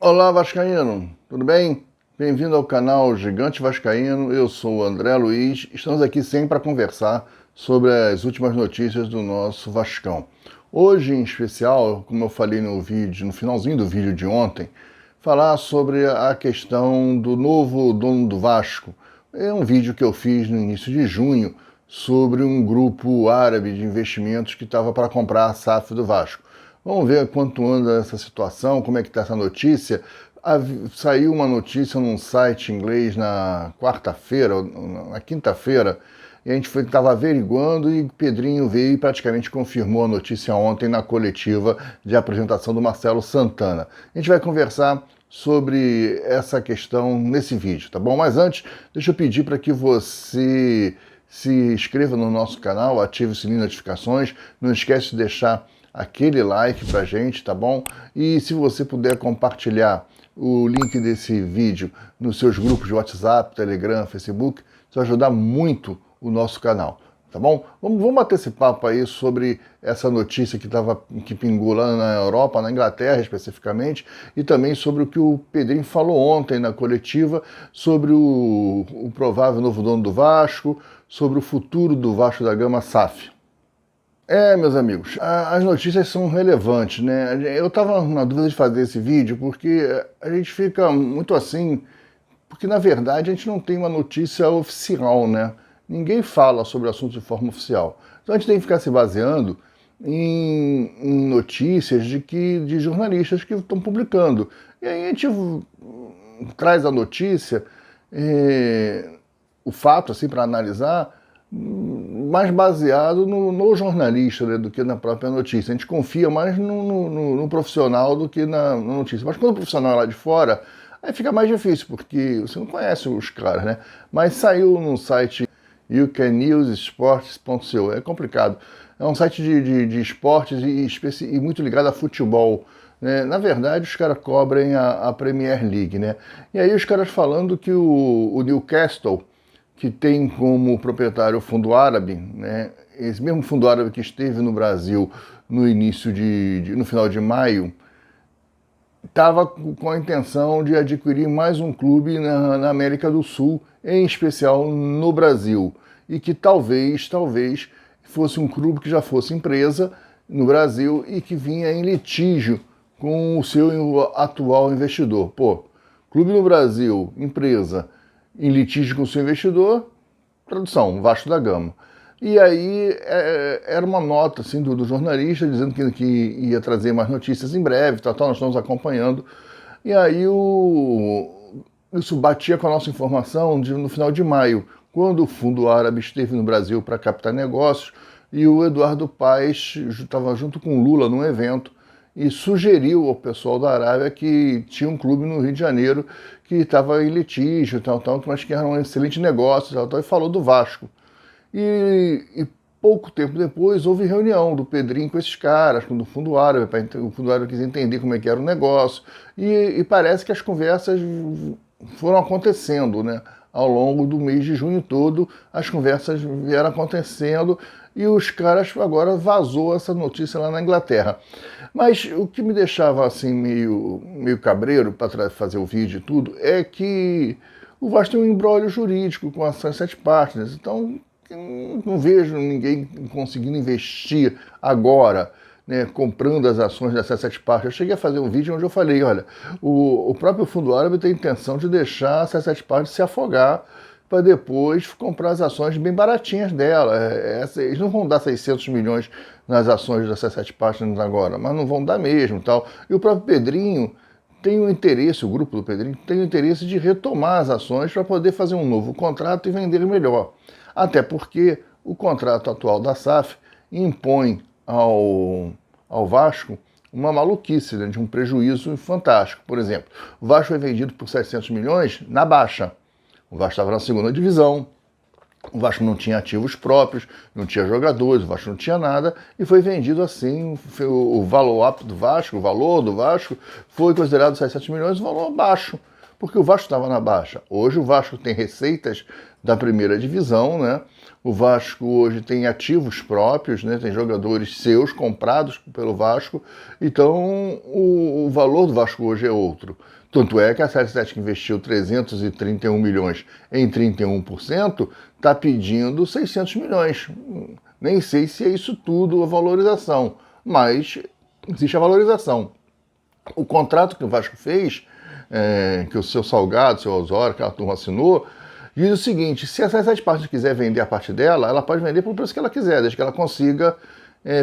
Olá, Vascaíno, tudo bem? Bem-vindo ao canal Gigante Vascaíno, eu sou o André Luiz, estamos aqui sempre para conversar sobre as últimas notícias do nosso Vascão. Hoje, em especial, como eu falei no vídeo, no finalzinho do vídeo de ontem, falar sobre a questão do novo dono do Vasco. É um vídeo que eu fiz no início de junho sobre um grupo árabe de investimentos que estava para comprar a SAF do Vasco. Vamos ver quanto anda essa situação, como é que está essa notícia. Saiu uma notícia num site inglês na quarta-feira, na quinta-feira, e a gente estava averiguando e Pedrinho veio e praticamente confirmou a notícia ontem na coletiva de apresentação do Marcelo Santana. A gente vai conversar sobre essa questão nesse vídeo, tá bom? Mas antes, deixa eu pedir para que você se inscreva no nosso canal, ative o sininho de notificações, não esquece de deixar aquele like pra gente, tá bom? E se você puder compartilhar o link desse vídeo nos seus grupos de WhatsApp, Telegram, Facebook, isso vai ajudar muito o nosso canal, tá bom? Vamos bater esse papo aí sobre essa notícia que pingou lá na Europa, na Inglaterra especificamente, e também sobre o que o Pedrinho falou ontem na coletiva, sobre o provável novo dono do Vasco, sobre o futuro do Vasco da Gama SAF. Meus amigos, as notícias são relevantes, né? Eu estava na dúvida de fazer esse vídeo porque a gente fica muito assim, porque na verdade a gente não tem uma notícia oficial, né? Ninguém fala sobre o assunto de forma oficial. Então a gente tem que ficar se baseando em notícias de jornalistas que estão publicando. E aí a gente traz a notícia, o fato assim para analisar, mais baseado no jornalista, né, do que na própria notícia. A gente confia mais no profissional do que na notícia. Mas quando o profissional é lá de fora, aí fica mais difícil, porque você não conhece os caras, né? Mas saiu no site youcanewsports.co. É complicado. É um site de esportes e muito ligado a futebol. Né? Na verdade, os caras cobrem a Premier League, né? E aí os caras falando que o Newcastle, que tem como proprietário o Fundo Árabe, né? Esse mesmo Fundo Árabe que esteve no Brasil no final de maio, estava com a intenção de adquirir mais um clube na América do Sul, em especial no Brasil, e que talvez fosse um clube que já fosse empresa no Brasil e que vinha em litígio com o seu atual investidor. Pô, clube no Brasil, empresa, em litígio com o seu investidor, tradução, Vasco da Gama. E aí era uma nota assim, do jornalista dizendo que ia trazer mais notícias em breve, nós estamos acompanhando. E aí isso batia com a nossa informação no final de maio, quando o Fundo Árabe esteve no Brasil para captar negócios e o Eduardo Paes estava junto com o Lula num evento e sugeriu ao pessoal da Arábia que tinha um clube no Rio de Janeiro que estava em litígio, mas que era um excelente negócio, e falou do Vasco. E pouco tempo depois houve reunião do Pedrinho com esses caras, do Fundo Árabe, o Fundo Árabe quis entender como é que era o negócio, e parece que as conversas foram acontecendo, né? Ao longo do mês de junho todo, as conversas vieram acontecendo e os caras agora vazou essa notícia lá na Inglaterra. Mas o que me deixava assim meio cabreiro para fazer o vídeo e tudo é que o Vasco tem um imbróglio jurídico com as 7 Partners, então não vejo ninguém conseguindo investir agora, né, comprando as ações da 7 Partners. Eu cheguei a fazer um vídeo onde eu falei, olha, o próprio Fundo Árabe tem a intenção de deixar a 7 Partners se afogar para depois comprar as ações bem baratinhas dela. Eles não vão dar 600 milhões nas ações da 7 Partners agora, mas não vão dar mesmo. Tal. E o próprio Pedrinho tem o interesse, o grupo do Pedrinho tem o interesse de retomar as ações para poder fazer um novo contrato e vender melhor. Até porque o contrato atual da SAF impõe ao Vasco uma maluquice, né, de um prejuízo fantástico. Por exemplo, o Vasco foi vendido por 700 milhões na baixa. O Vasco estava na segunda divisão, o Vasco não tinha ativos próprios, não tinha jogadores, o Vasco não tinha nada, e foi vendido assim, o valor do Vasco foi considerado 700 milhões, um valor baixo, porque o Vasco estava na baixa. Hoje o Vasco tem receitas da primeira divisão, né? O Vasco hoje tem ativos próprios, né? Tem jogadores seus comprados pelo Vasco, então o valor do Vasco hoje é outro. Tanto é que a 77, que investiu 331 milhões em 31%, está pedindo 600 milhões. Nem sei se é isso tudo a valorização, mas existe a valorização. O contrato que o Vasco fez, que o seu Salgado, o seu Osório, que a turma assinou, diz o seguinte: se a 77 Partners quiser vender a parte dela, ela pode vender pelo preço que ela quiser, desde que ela consiga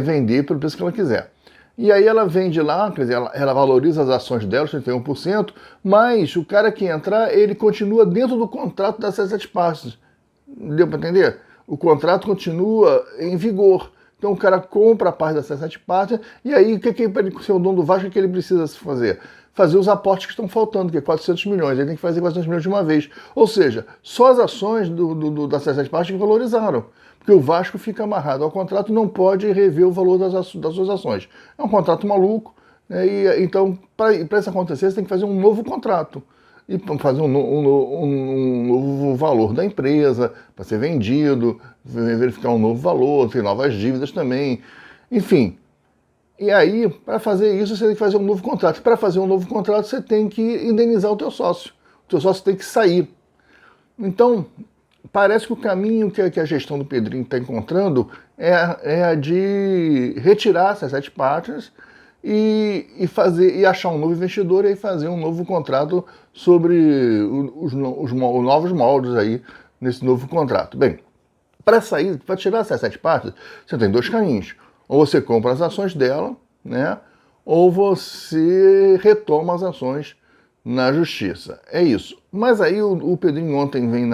vender pelo preço que ela quiser. E aí ela vende lá, quer dizer, ela valoriza as ações dela, 31%, mas o cara que entrar, ele continua dentro do contrato da 77 Partners. Deu para entender? O contrato continua em vigor. Então o cara compra a parte da 77 Partners, e aí o que para ele ser o dono do Vasco, o que ele precisa fazer? Fazer os aportes que estão faltando, que é 400 milhões. Ele tem que fazer 400 milhões de uma vez. Ou seja, só as ações da 77 Partners que valorizaram. Porque o Vasco fica amarrado ao contrato e não pode rever o valor das suas ações. É um contrato maluco, né? E então, para isso acontecer, você tem que fazer um novo contrato. E fazer um novo valor da empresa, para ser vendido, verificar um novo valor, ter novas dívidas também. Enfim. E aí, para fazer isso, você tem que fazer um novo contrato. Para fazer um novo contrato, você tem que indenizar o teu sócio. O teu sócio tem que sair. Então, parece que o caminho que a gestão do Pedrinho está encontrando é a de retirar essas 7 Partners e achar um novo investidor e fazer um novo contrato sobre os novos moldes aí nesse novo contrato. Bem, para tirar essas 7 Partners, você tem 2 caminhos. Ou você compra as ações dela, né? Ou você retoma as ações na justiça. É isso. Mas aí o Pedrinho ontem vem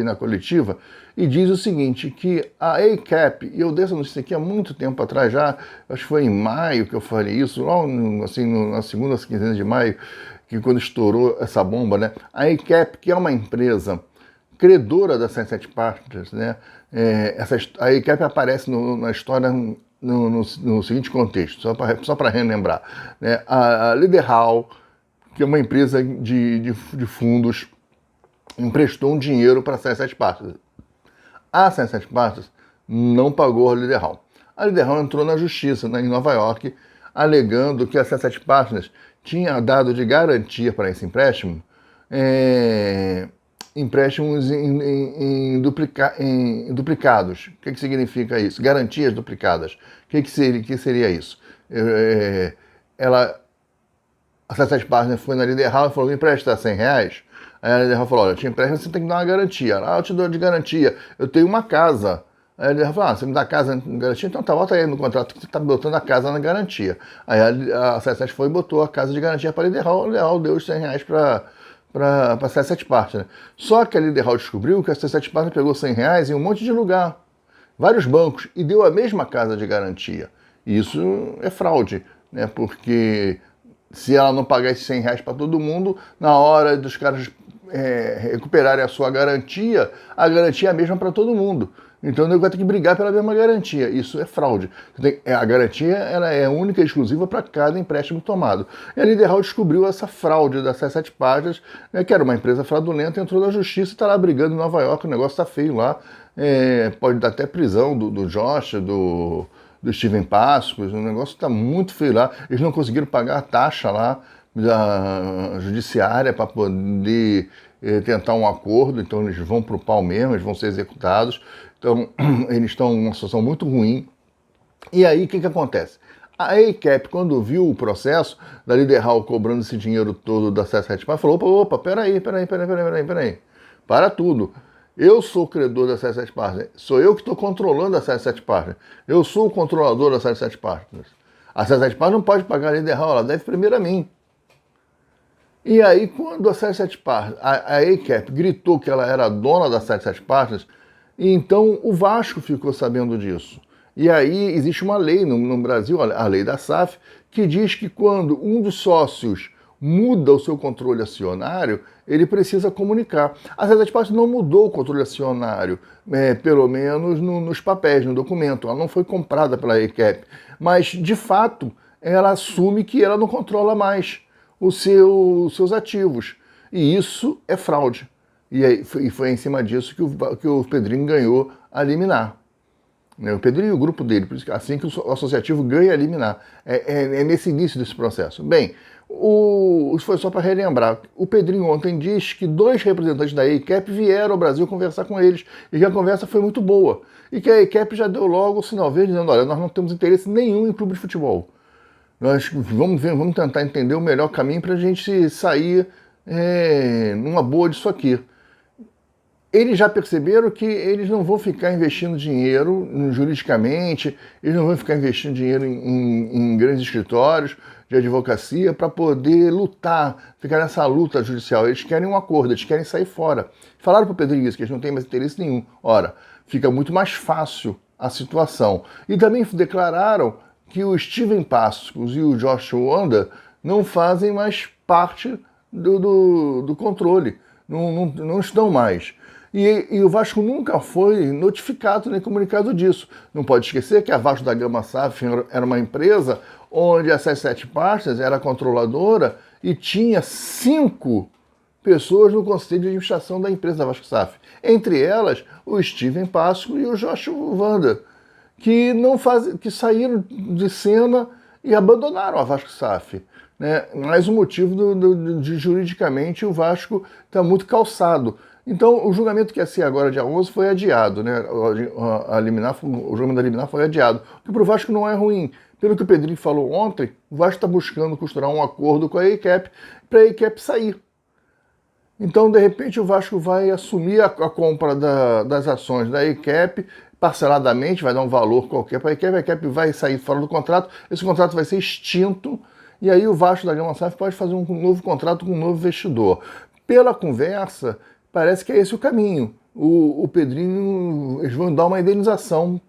na coletiva e diz o seguinte, que a ACAP, e eu dei essa notícia aqui há muito tempo atrás já, acho que foi em maio que eu falei isso, lá na segunda quinzena de maio, que quando estourou essa bomba, né? A ACAP, que é uma empresa credora da 77 Partners, né? A ACAP aparece na história no seguinte contexto, só para relembrar, né? A Liderhall, que é uma empresa de fundos, emprestou um dinheiro para a 77 Partners. A 77 Partners não pagou a Liderhall. A Liderhall entrou na justiça, né, em Nova York, alegando que a 77 Partners tinha dado de garantia para esse empréstimo empréstimos em duplicados. O que significa isso? Garantias duplicadas. O que seria isso? A 77 Partners foi na Liderhall e falou: me empresta R$100. Aí a Liderhall falou: olha, te empresta, você tem que dar uma garantia. Eu te dou de garantia, eu tenho uma casa. Aí a Liderhall falou: você me dá a casa em garantia? Então tá, bota aí no contrato que você está botando a casa na garantia. Aí a 77 foi e botou a casa de garantia para a Liderhall deu os R$100 para a 77 Partners. Só que a Liderhall descobriu que a 77 Partners pegou R$100 em um monte de lugar, vários bancos, e deu a mesma casa de garantia. E isso é fraude, né? Porque se ela não pagar esses R$100 para todo mundo, na hora dos caras recuperarem a sua garantia, a garantia é a mesma para todo mundo. Então ele vai ter que brigar pela mesma garantia. Isso é fraude. A garantia ela é única e exclusiva para cada empréstimo tomado. E a Liderhall descobriu essa fraude da 77 Partners, né, que era uma empresa fraudulenta, entrou na justiça e está lá brigando em Nova York. O negócio está feio lá. Pode dar até prisão do Josh, do Steven Pascos. O negócio está muito feio lá. Eles não conseguiram pagar a taxa lá da judiciária para poder tentar um acordo, então eles vão para o pau mesmo, eles vão ser executados. Então, eles estão numa situação muito ruim. E aí, o que acontece? A ACAP, quando viu o processo da Liderhall cobrando esse dinheiro todo da 77 Partners, falou: opa, peraí, para tudo. Eu sou credor da 77 Partners, sou eu que estou controlando a 77 Partners, eu sou o controlador da 77 Partners. A 77 Partners não pode pagar a Liderhall, ela deve primeiro a mim. E aí, quando a 77 Partners, a ACAP gritou que ela era a dona da 77 Partners, então o Vasco ficou sabendo disso. E aí existe uma lei no Brasil, a lei da SAF, que diz que quando um dos sócios muda o seu controle acionário, ele precisa comunicar. A 77 Partners não mudou o controle acionário, pelo menos nos papéis, no documento. Ela não foi comprada pela ACAP, mas de fato ela assume que ela não controla mais os seus ativos. E isso é fraude. E foi em cima disso que o Pedrinho ganhou a liminar. Né? O Pedrinho e o grupo dele, por isso que assim que o associativo ganha a liminar. É nesse início desse processo. Bem, isso foi só para relembrar. O Pedrinho ontem disse que 2 representantes da EICAP vieram ao Brasil conversar com eles e que a conversa foi muito boa. E que a EICAP já deu logo o sinal verde, dizendo, olha, nós não temos interesse nenhum em clube de futebol. Nós vamos tentar entender o melhor caminho para a gente sair numa boa disso aqui. Eles já perceberam que eles não vão ficar investindo dinheiro juridicamente, eles não vão ficar investindo dinheiro em grandes escritórios de advocacia para poder lutar, ficar nessa luta judicial. Eles querem um acordo, eles querem sair fora. Falaram para o Pedrinho isso, que eles não têm mais interesse nenhum. Ora, fica muito mais fácil a situação. E também declararam que o Steven Passos e o Josh Wanda não fazem mais parte do controle, não estão mais. E o Vasco nunca foi notificado nem comunicado disso. Não pode esquecer que a Vasco da Gama SAF era uma empresa onde a 77 Partners era controladora e tinha 5 pessoas no conselho de administração da empresa da Vasco SAF. Entre elas, o Steven Pasco e o Josh Wanda, que saíram de cena e abandonaram a Vasco SAF. Né? Mais um motivo de juridicamente o Vasco está muito calçado. Então, o julgamento que ia ser agora, dia 11, foi adiado. Né? O julgamento da liminar foi adiado. O que para o Vasco não é ruim. Pelo que o Pedrinho falou ontem, o Vasco está buscando costurar um acordo com a EICAP para a EICAP sair. Então, de repente, o Vasco vai assumir a compra das ações da EICAP parceladamente, vai dar um valor qualquer para a EICAP vai sair fora do contrato, esse contrato vai ser extinto, e aí o Vasco da Gama SAF pode fazer um novo contrato com um novo investidor. Pela conversa, parece que é esse o caminho. O Pedrinho, eles vão dar uma indenização,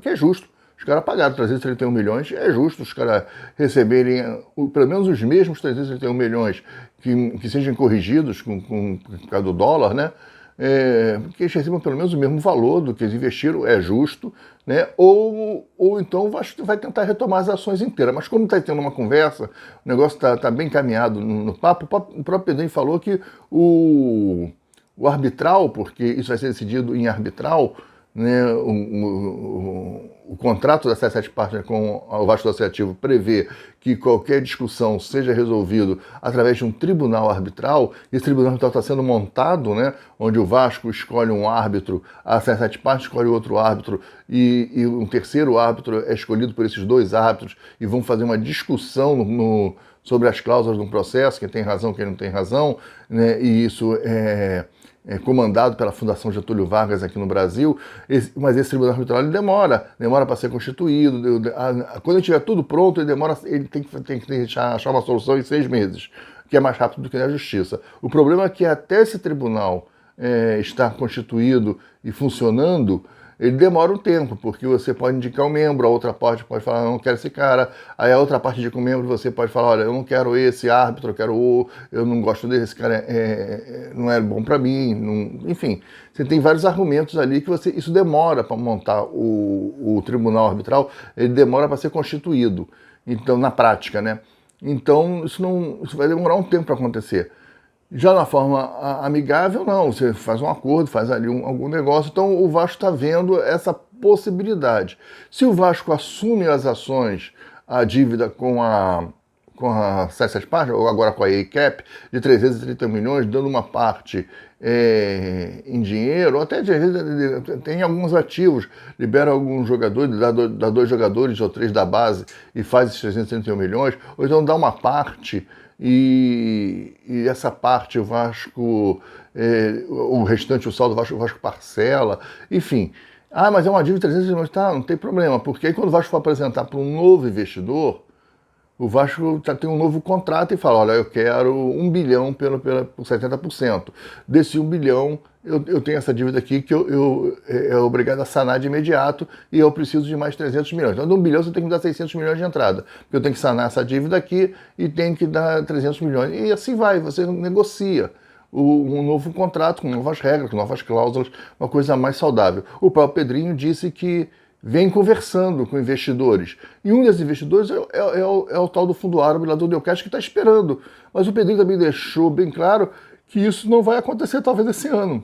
que é justo. Os caras pagaram 331 milhões, é justo os caras receberem pelo menos os mesmos 331 milhões que sejam corrigidos por causa do dólar, né? Que eles recebam pelo menos o mesmo valor do que eles investiram, é justo, né? Ou então vai tentar retomar as ações inteiras. Mas como está tendo uma conversa, o negócio está bem encaminhado no papo, o próprio Pedrinho falou que o arbitral, porque isso vai ser decidido em arbitral, né, o contrato da 77 Partners com o Vasco Associativo prevê que qualquer discussão seja resolvido através de um tribunal arbitral. Esse tribunal arbitral está sendo montado, né, onde o Vasco escolhe um árbitro, a 77 Partners escolhe outro árbitro e um terceiro árbitro é escolhido por esses 2 árbitros e vão fazer uma discussão sobre as cláusulas do processo, quem tem razão, quem não tem razão, né, e isso é comandado pela Fundação Getúlio Vargas aqui no Brasil, mas esse tribunal arbitral demora para ser constituído. Quando ele tiver tudo pronto, ele tem que achar uma solução em 6 meses, que é mais rápido do que na justiça. O problema é que até esse tribunal estar constituído e funcionando, ele demora um tempo, porque você pode indicar um membro, a outra parte pode falar, eu não quero esse cara, aí a outra parte indica um membro, você pode falar, olha, eu não quero esse árbitro, eu não gosto desse cara, não é bom para mim, enfim, você tem vários argumentos ali que isso demora para montar o tribunal arbitral, ele demora para ser constituído, então, na prática, né? Então, isso vai demorar um tempo para acontecer. Já na forma amigável, não, você faz um acordo, faz ali algum negócio, então o Vasco está vendo essa possibilidade. Se o Vasco assume as ações, a dívida com a 77 Partners, ou agora com a EICAP, de 330 milhões, dando uma parte em dinheiro, ou até tem alguns ativos, libera alguns jogadores, dá 2 jogadores ou 3 da base e faz esses 331 milhões, ou então dá uma parte e essa parte o Vasco, o restante, o saldo, o Vasco parcela, enfim. Mas é uma dívida de 300 milhões, tá, não tem problema, porque aí quando o Vasco for apresentar para um novo investidor, o Vasco tem um novo contrato e fala, olha, eu quero 1 bilhão por 70%. Desse 1 bilhão, eu tenho essa dívida aqui que eu é obrigado a sanar de imediato e eu preciso de mais 300 milhões. Então, de 1 bilhão, você tem que me dar 600 milhões de entrada. Porque eu tenho que sanar essa dívida aqui e tenho que dar 300 milhões. E assim vai, você negocia um novo contrato com novas regras, com novas cláusulas, uma coisa mais saudável. O próprio Pedrinho disse que vem conversando com investidores. E um desses investidores é o tal do fundo árabe lá do Newcastle, que está esperando. Mas o Pedrinho também deixou bem claro que isso não vai acontecer talvez esse ano,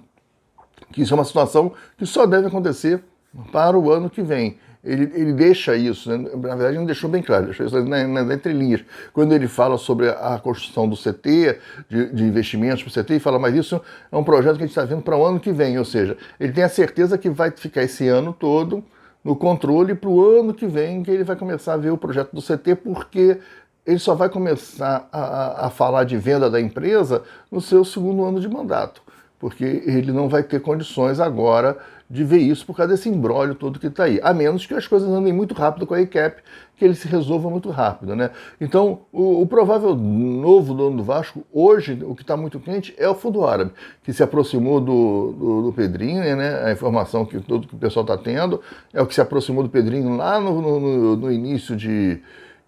que isso é uma situação que só deve acontecer para o ano que vem. Ele deixa isso, né? Na verdade não deixou bem claro, deixou isso nas entrelinhas. Quando ele fala sobre a construção do CT, de investimentos para o CT, ele fala, mas isso é um projeto que a gente está vendo para o ano que vem, ou seja, ele tem a certeza que vai ficar esse ano todo no controle para o ano que vem, que ele vai começar a ver o projeto do CT, porque ele só vai começar a falar de venda da empresa no seu segundo ano de mandato, porque ele não vai ter condições agora de ver isso por causa desse imbróglio todo que está aí. A menos que as coisas andem muito rápido com a ICAP, que ele se resolva muito rápido, né? Então, o provável novo dono do Vasco, hoje, o que está muito quente é o Fundo Árabe, que se aproximou do Pedrinho, né? A informação que todo que o pessoal está tendo é o que se aproximou do Pedrinho lá no início de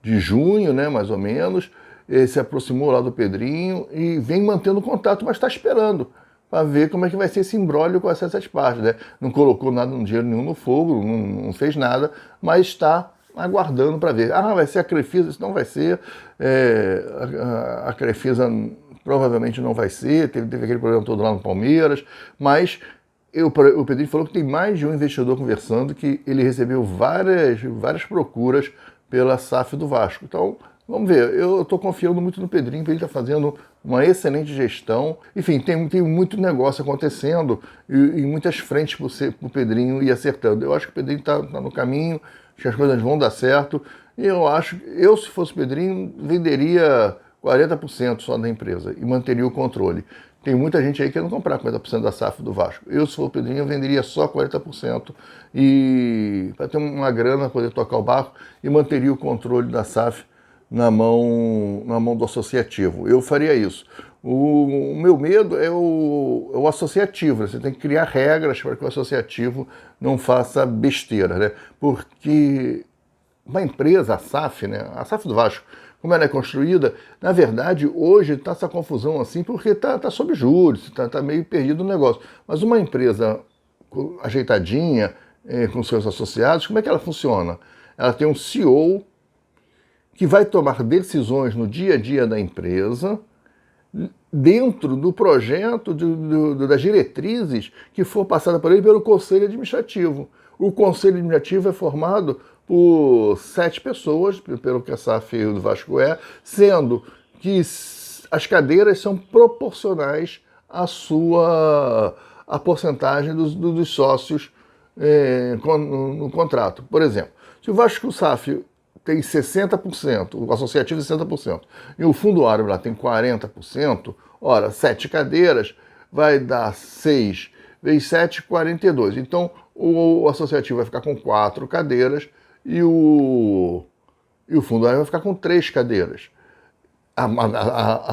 junho, né? Mais ou menos. Ele se aproximou lá do Pedrinho e vem mantendo contato, mas está esperando para ver como é que vai ser esse imbróglio com essas partes, né? Não colocou nada, dinheiro nenhum no fogo, não fez nada, mas está aguardando para ver. Ah, vai ser a Crefisa? Isso não vai ser. A Crefisa provavelmente não vai ser, teve aquele problema todo lá no Palmeiras, mas o Pedrinho falou que tem mais de um investidor conversando, que ele recebeu várias procuras pela SAF do Vasco. Então, vamos ver, eu estou confiando muito no Pedrinho, porque ele está fazendo uma excelente gestão. Enfim, tem muito negócio acontecendo e muitas frentes para o Pedrinho ir acertando. Eu acho que o Pedrinho está no caminho, acho que as coisas vão dar certo. E eu, se fosse o Pedrinho, venderia 40% só da empresa e manteria o controle. Tem muita gente aí querendo comprar 40% da SAF do Vasco. Eu, se for o Pedrinho, eu venderia só 40% e para ter uma grana, poder tocar o barco, e manteria o controle da SAF na mão do associativo. Eu faria isso. O meu medo é o associativo, né? Você tem que criar regras para que o associativo não faça besteira, né? Porque uma empresa, a SAF, né? A SAF do Vasco, como ela é construída, na verdade, hoje está essa confusão assim, porque está sob juros, está meio perdido o negócio. Mas uma empresa ajeitadinha, com seus associados, como é que ela funciona? Ela tem um CEO que vai tomar decisões no dia a dia da empresa, dentro do projeto, das diretrizes que for passada por ele pelo Conselho Administrativo. O Conselho Administrativo é formado por 7 pessoas, pelo que a SAF do Vasco é, sendo que as cadeiras são proporcionais à porcentagem dos sócios no contrato. Por exemplo, se o Vasco SAF tem 60%, o associativo 60%, e o Fundo Árabe lá tem 40%, ora, 7 cadeiras vai dar 6 vezes 7, 42. Então, o associativo vai ficar com 4 cadeiras e o Fundo Árabe vai ficar com 3 cadeiras.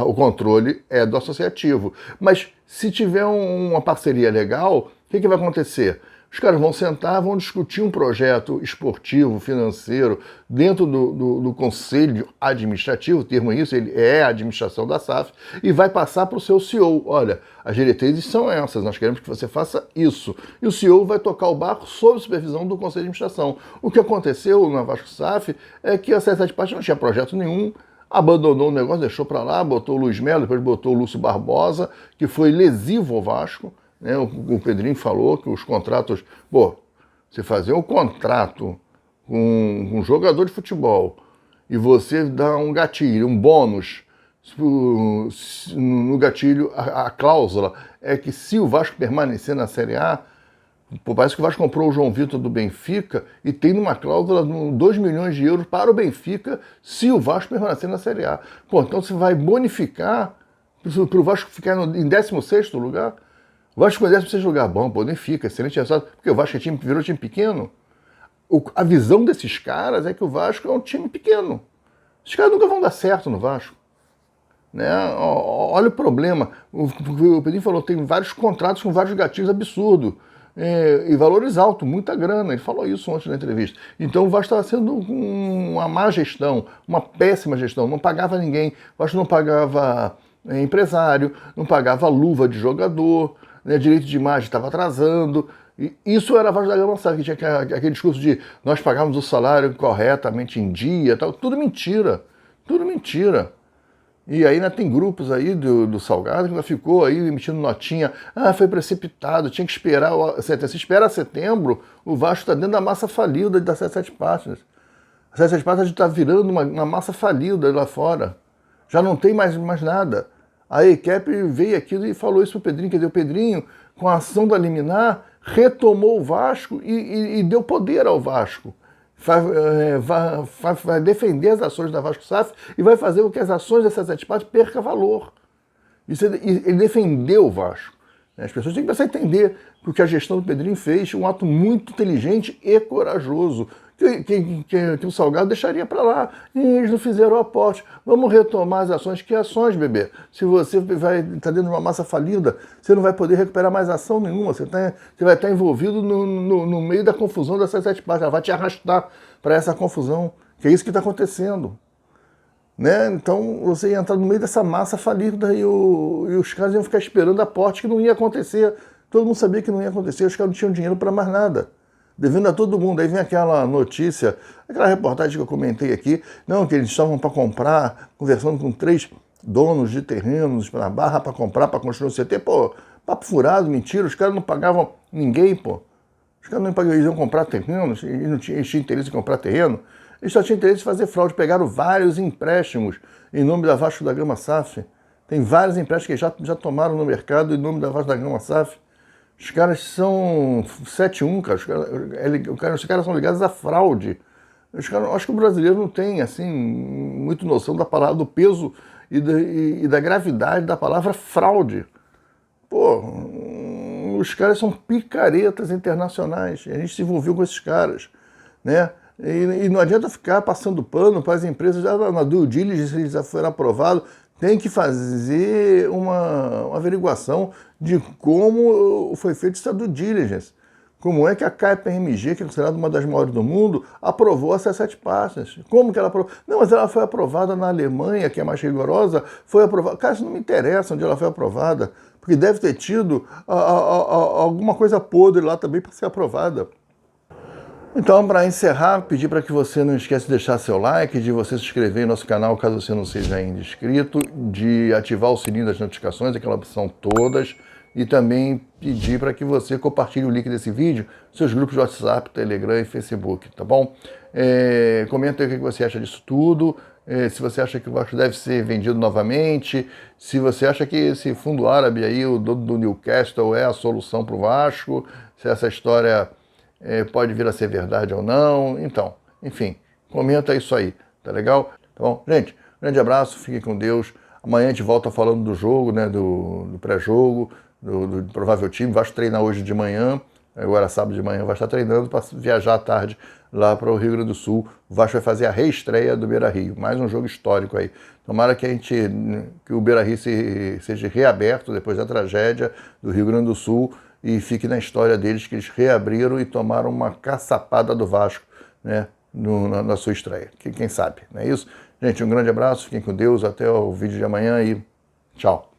O controle é do associativo. Mas se tiver uma parceria legal, o que vai acontecer? Os caras vão sentar, vão discutir um projeto esportivo, financeiro, dentro do conselho administrativo, o termo é isso, ele é a administração da SAF, e vai passar para o seu CEO. Olha, as diretrizes são essas, nós queremos que você faça isso. E o CEO vai tocar o barco sob supervisão do conselho de administração. O que aconteceu na Vasco SAF é que a Sociedade de Parte não tinha projeto nenhum, abandonou o negócio, deixou para lá, botou o Luiz Melo, depois botou o Lúcio Barbosa, que foi lesivo ao Vasco. O Pedrinho falou que os contratos... você fazer um contrato com um jogador de futebol e você dá um gatilho, um bônus no gatilho, a cláusula é que se o Vasco permanecer na Série A, parece que o Vasco comprou o João Vitor do Benfica e tem uma cláusula de 2 milhões de euros para o Benfica se o Vasco permanecer na Série A. Então você vai bonificar para o Vasco ficar em 16º lugar? O Vasco ficou em 16º lugar, bom, nem fica, excelente resultado, porque o Vasco virou time pequeno. A visão desses caras é que o Vasco é um time pequeno. Esses caras nunca vão dar certo no Vasco. Né? Olha o problema. O Pedrinho falou, tem vários contratos com vários gatilhos absurdos. E valores altos, muita grana. Ele falou isso ontem na entrevista. Então o Vasco estava sendo uma má gestão, uma péssima gestão. Não pagava ninguém. O Vasco não pagava empresário, não pagava luva de jogador, né? Direito de imagem estava atrasando. E isso era a Vasco da Gama, sabe? Que tinha aquele discurso de nós pagávamos o salário corretamente em dia, tal. Tudo mentira. Tudo mentira. E aí ainda tem grupos aí do Salgado que ainda ficou aí emitindo notinha. Ah, foi precipitado, tinha que esperar. Se espera setembro, o Vasco está dentro da massa falida das sete partes. As sete partes está virando uma massa falida lá fora. Já não tem mais nada. A ECAP veio aqui e falou isso pro Pedrinho, quer dizer, o Pedrinho, com a ação da liminar, retomou o Vasco e deu poder ao Vasco. Vai defender as ações da Vasco SAF e vai fazer com que as ações dessas sete partes percam valor. Ele defendeu o Vasco. As pessoas têm que começar a entender que o que a gestão do Pedrinho fez, um ato muito inteligente e corajoso, que o Salgado deixaria para lá. E eles não fizeram o aporte. Vamos retomar as ações. Que ações, bebê? Se você vai estar dentro de uma massa falida, você não vai poder recuperar mais ação nenhuma. Você vai estar envolvido no meio da confusão dessas sete partes. Ela vai te arrastar para essa confusão. Que é isso que está acontecendo. Né? Então você ia entrar no meio dessa massa falida e os caras iam ficar esperando aporte que não ia acontecer. Todo mundo sabia que não ia acontecer. Os caras não tinham dinheiro para mais nada. Devendo a todo mundo. Aí vem aquela notícia, aquela reportagem que eu comentei aqui, não, que eles estavam para comprar, conversando com 3 donos de terrenos na Barra para comprar, para construir um CT. Pô, papo furado, mentira, os caras não pagavam ninguém, pô. Os caras não pagavam, eles iam comprar terrenos, eles tinham interesse em comprar terreno, eles só tinham interesse em fazer fraude, pegaram vários empréstimos em nome da Vasco da Gama SAF. Tem vários empréstimos que já tomaram no mercado em nome da Vasco da Gama SAF. Os caras são 7-1, cara. Os caras são ligados à fraude. Acho que o brasileiro não tem, assim, muito noção da palavra, do peso e da gravidade da palavra fraude. Pô, os caras são picaretas internacionais. A gente se envolveu com esses caras, né? E não adianta ficar passando pano para as empresas, já na due diligence, eles já foram aprovados. Tem que fazer uma averiguação de como foi feito essa due diligence. Como é que a KPMG, que é considerada uma das maiores do mundo, aprovou essas sete partes? Como que ela aprovou? Não, mas ela foi aprovada na Alemanha, que é mais rigorosa, foi aprovada. Cara, isso não me interessa onde ela foi aprovada, porque deve ter tido alguma coisa podre lá também para ser aprovada. Então, para encerrar, pedir para que você não esqueça de deixar seu like, de você se inscrever no nosso canal caso você não seja ainda inscrito, de ativar o sininho das notificações, aquela opção todas, e também pedir para que você compartilhe o link desse vídeo nos seus grupos de WhatsApp, Telegram e Facebook, tá bom? Comenta aí o que você acha disso tudo, se você acha que o Vasco deve ser vendido novamente, se você acha que esse fundo árabe aí, o dono do Newcastle, é a solução para o Vasco, se essa história pode vir a ser verdade ou não. Então, enfim, comenta isso aí, tá legal? Tá bom? Gente, grande abraço, fiquem com Deus. Amanhã a gente volta falando do jogo, né, do pré-jogo, do provável time. Vai treinar hoje de manhã, agora sábado de manhã vai estar treinando para viajar à tarde lá para o Rio Grande do Sul. O Vasco vai fazer a reestreia do Beira-Rio, mais um jogo histórico aí. Tomara que o Beira-Rio seja reaberto depois da tragédia do Rio Grande do Sul e fique na história deles que eles reabriram e tomaram uma caçapada do Vasco, né, na sua estreia. Quem sabe, não é isso? Gente, um grande abraço, fiquem com Deus, até o vídeo de amanhã e tchau.